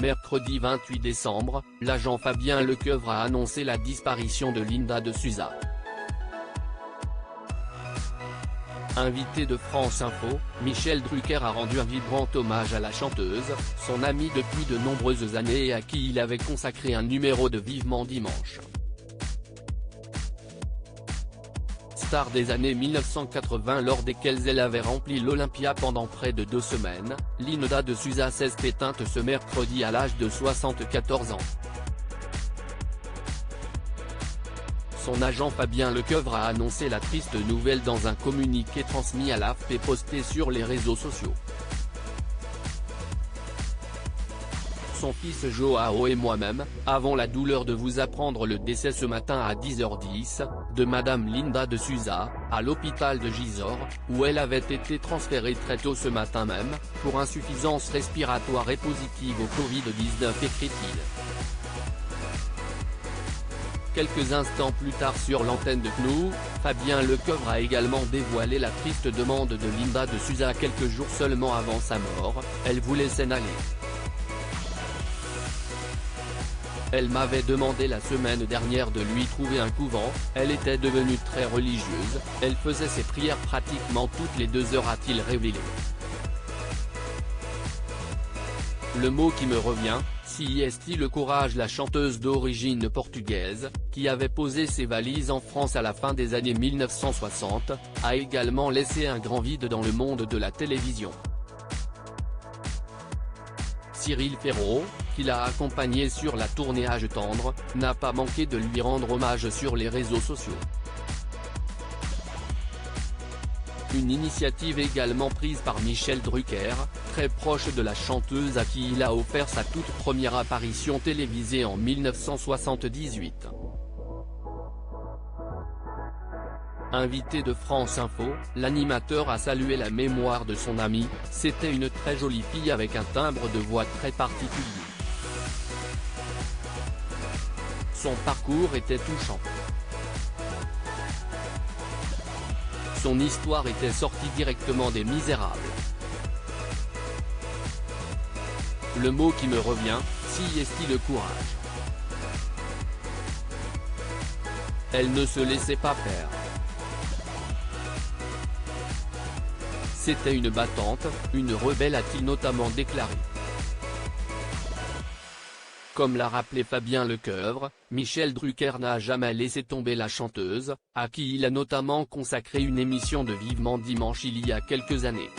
mercredi 28 décembre, l'agent Fabien Lecoeuvre a annoncé la disparition de Linda de Souza. Invité de France Info, Michel Drucker a rendu un vibrant hommage à la chanteuse, son amie depuis de nombreuses années et à qui il avait consacré un numéro de Vivement Dimanche. Star des années 1980 lors desquelles elle avait rempli l'Olympia pendant près de 2 semaines, Linda de Souza s'est éteinte ce mercredi à l'âge de 74 ans. Son agent Fabien Lecoeuvre a annoncé la triste nouvelle dans un communiqué transmis à l'AFP et posté sur les réseaux sociaux. Son fils Joao et moi-même, avons la douleur de vous apprendre le décès ce matin à 10h10, de Madame Linda de Souza, à l'hôpital de Gisors, où elle avait été transférée très tôt ce matin même, pour insuffisance respiratoire et positive au Covid-19, écrit-il. Quelques instants plus tard sur l'antenne de CNOU, Fabien Lecoeuvre a également dévoilé la triste demande de Linda de Souza quelques jours seulement avant sa mort, elle voulait s'en aller. Elle m'avait demandé la semaine dernière de lui trouver un couvent, elle était devenue très religieuse, elle faisait ses prières pratiquement toutes les 2 heures, a-t-il révélé. Le mot qui me revient, si est le courage. La chanteuse d'origine portugaise, qui avait posé ses valises en France à la fin des années 1960, a également laissé un grand vide dans le monde de la télévision. Cyril Ferraud, qui l'a accompagné sur la tournée Âge tendre, n'a pas manqué de lui rendre hommage sur les réseaux sociaux. Une initiative également prise par Michel Drucker, très proche de la chanteuse à qui il a offert sa toute première apparition télévisée en 1978. Invité de France Info, l'animateur a salué la mémoire de son amie, c'était une très jolie fille avec un timbre de voix très particulier. Son parcours était touchant. Son histoire était sortie directement des Misérables. Le mot qui me revient, si est le courage. Elle ne se laissait pas faire. C'était une battante, une rebelle, a-t-il notamment déclaré. Comme l'a rappelé Fabien Lecoeuvre, Michel Drucker n'a jamais laissé tomber la chanteuse, à qui il a notamment consacré une émission de Vivement Dimanche il y a quelques années.